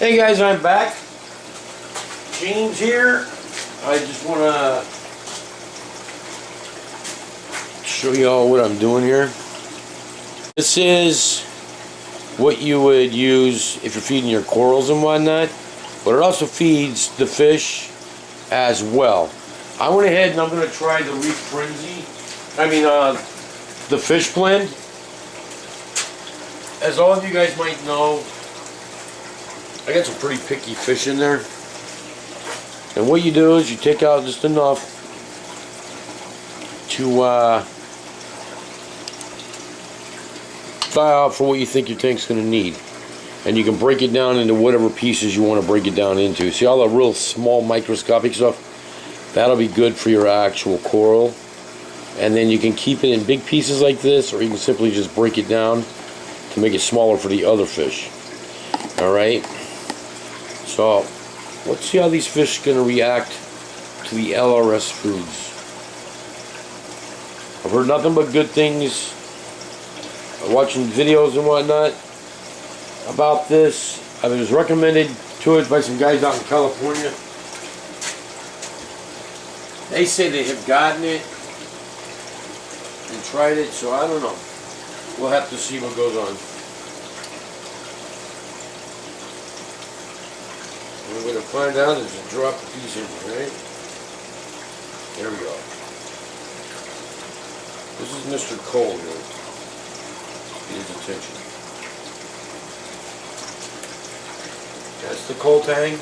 Hey guys, I'm back. James here. I just want to show you all what I'm doing here. This is what you would use if you're feeding your corals and whatnot, but it also feeds the fish as well. I went ahead and I'm going to try the Reef Frenzy. The fish blend. As all of you guys might know, I got some pretty picky fish in there. And what you do is you take out just enough to thaw out for what you think your tank's going to need. And you can break it down into whatever pieces you want to break it down into. See all the real small microscopic stuff? That'll be good for your actual coral. And then you can keep it in big pieces like this, or you can simply just break it down to make it smaller for the other fish. Alright? So, let's see how these fish are going to react to the LRS foods. I've heard nothing but good things, watching videos and whatnot about this. I was recommended to it by some guys out in California. They say they have gotten it and tried it, so I don't know. We'll have to see what goes on. What we're going to find out is to drop these in, right? There we go. This is Mr. Cole here. Get his attention. That's the coal tang.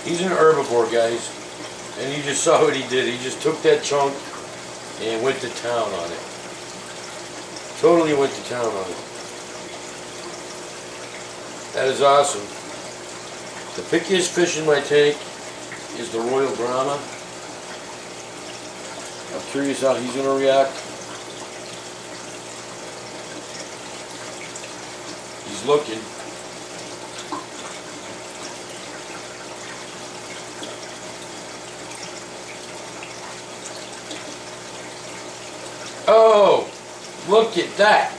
He's an herbivore, guys. And you just saw what he did. He just took that chunk and went to town on it. Totally went to town on it. That is awesome. The pickiest fish in my tank is the Royal Gramma. I'm curious how he's going to react. He's looking. Oh, look at that.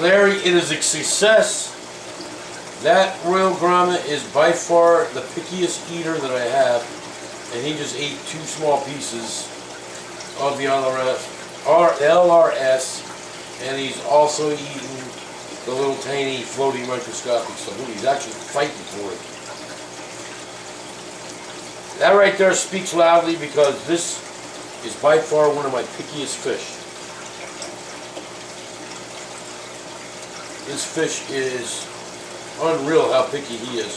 Larry, it is a success. That Royal Gramma is by far the pickiest eater that I have, and he just ate 2 small pieces of the LRS, and he's also eaten the little tiny floating microscopic stuff. He's actually fighting for it. That right there speaks loudly, because this is by far one of my pickiest fish. This fish is unreal how picky he is.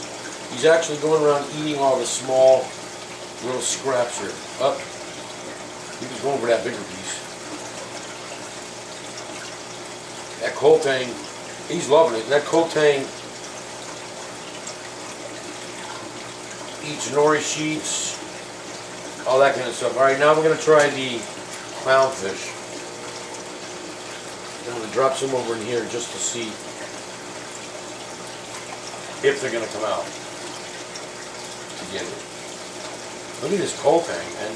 He's actually going around eating all the small little scraps here. Up. He was going for that bigger piece. That coal tang, he's loving it. That coal tang eats nori sheets, all that kind of stuff. Alright, now we're going to try the clownfish. I'm going to drop some over in here just to see if they're going to come out together. Look at this coal tang, man.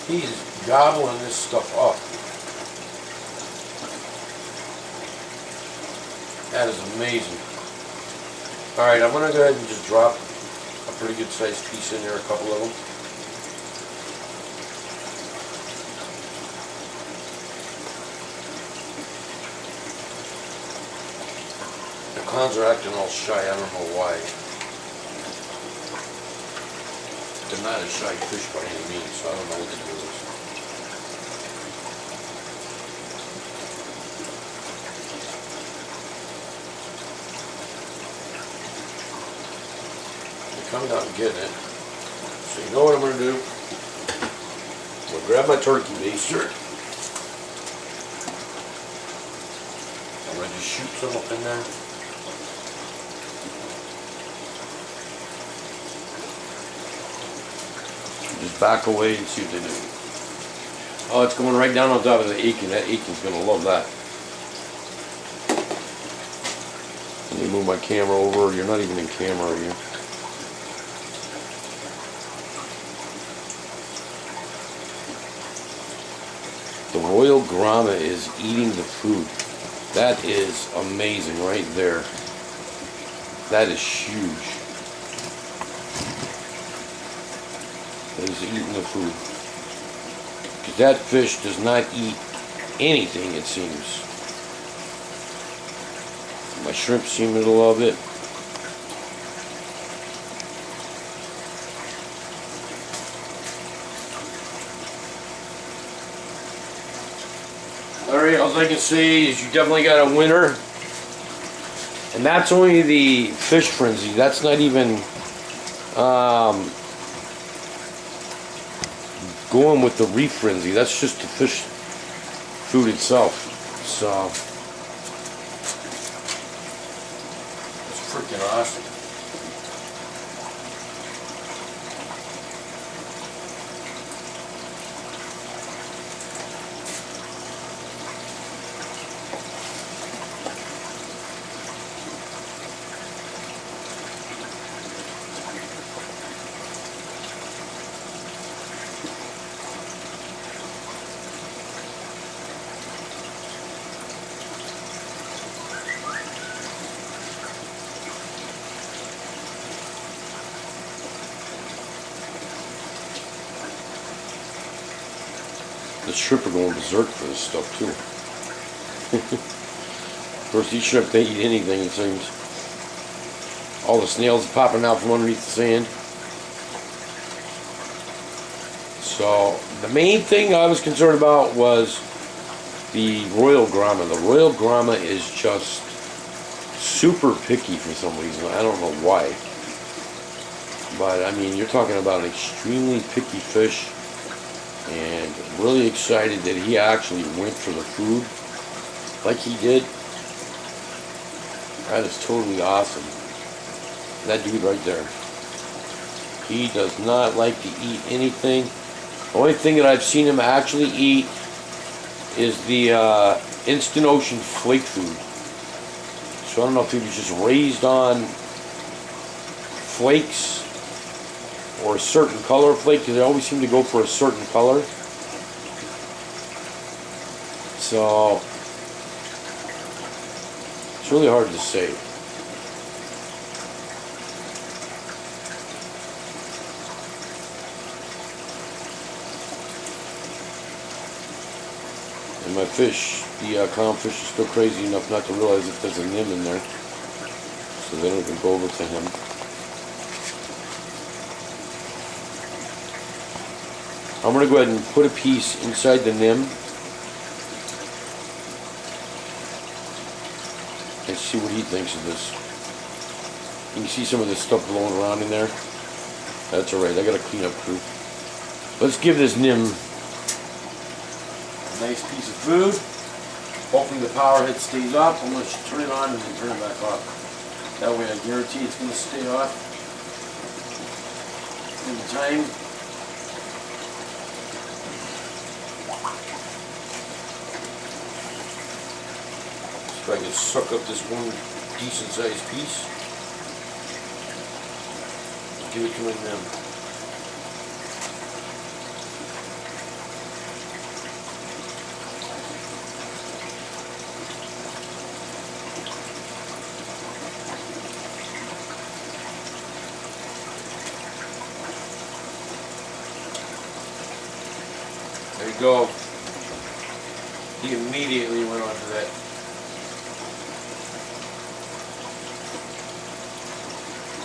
He's gobbling this stuff up. That is amazing. Alright, I'm going to go ahead and just drop a pretty good sized piece in there, a couple of them. The clowns are acting all shy, I don't know why. They're not a shy fish by any means, so I don't know what to do with this. They're coming out and getting it. So you know what I'm going to do? I'm going to grab my turkey baster. I'm going to just shoot some up in there. Just back away and see what they do. Oh, it's going right down on top of the Aiken. That Aiken's going to love that. Let me move my camera over. You're not even in camera, are you? The Royal Gramma is eating the food. That is amazing right there. That is huge. That is eating the food. Because that fish does not eat anything, it seems. My shrimp seem it a little bit. Alright, all I can say is you definitely got a winner. And that's only the fish frenzy. That's not even going with the reef frenzy. That's just the fish food itself. So it's freaking awesome. The shrimp are going berserk for this stuff too. Of course, these shrimp, they eat anything, it seems. All the snails popping out from underneath the sand. So the main thing I was concerned about was the Royal Gramma. The Royal Gramma is just super picky for some reason. I don't know why. But I mean, you're talking about an extremely picky fish. And really excited that he actually went for the food like he did. That is totally awesome. That dude right there. He does not like to eat anything. The only thing that I've seen him actually eat is the instant ocean flake food. So I don't know if he was just raised on flakes or a certain color of flake, because they always seem to go for a certain color. So it's really hard to say. And my fish, the clownfish, is still crazy enough not to realize if there's a nymph in there, so they don't even go over to him. I'm going to go ahead and put a piece inside the nymph and see what he thinks of this. You can see some of this stuff blowing around in there. That's alright, I got a cleanup crew. Let's give this nymph a nice piece of food. Hopefully the power head stays up. I'm going to turn it on and then turn it back off. That way I guarantee it's going to stay off in the time. So I can suck up this one decent sized piece. Give it to him then. There you go. He immediately went on to that.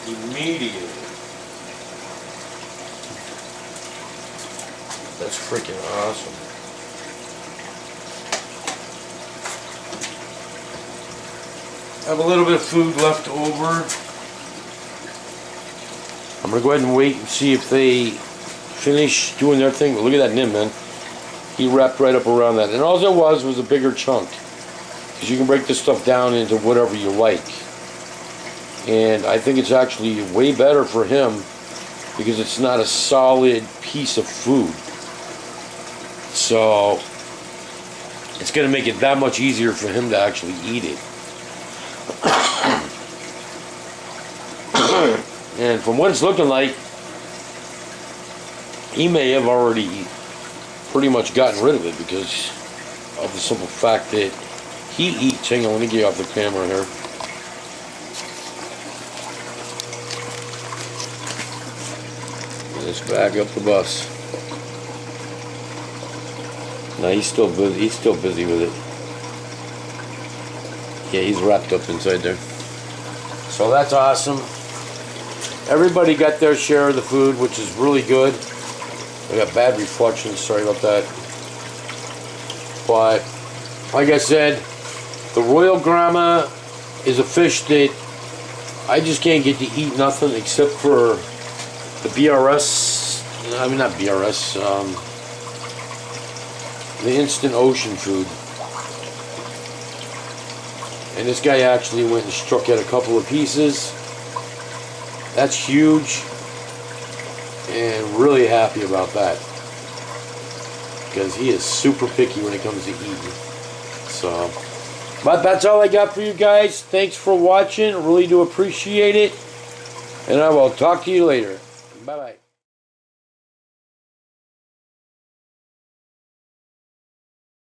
Immediately. That's freaking awesome. I have a little bit of food left over. I'm going to go ahead and wait and see if they finish doing their thing. But look at that nymph, man. He wrapped right up around that. And all it was a bigger chunk. Because you can break this stuff down into whatever you like. And I think it's actually way better for him because it's not a solid piece of food. So it's going to make it that much easier for him to actually eat it. And from what it's looking like, he may have already pretty much gotten rid of it because of the simple fact that he eats. Hang on, let me get you off the camera here. Let's back up the bus. No, he's still busy. He's still busy with it. Yeah, he's wrapped up inside there. So that's awesome. Everybody got their share of the food, which is really good. I got bad reflections. Sorry about that. But like I said, the Royal Gramma is a fish that I just can't get to eat nothing except for the BRS. I mean, not BRS. The instant ocean food. And this guy actually went and struck at a couple of pieces. That's huge. And really happy about that. Because he is super picky when it comes to eating. So, but that's all I got for you guys. Thanks for watching. Really do appreciate it. And I will talk to you later. Bye-bye.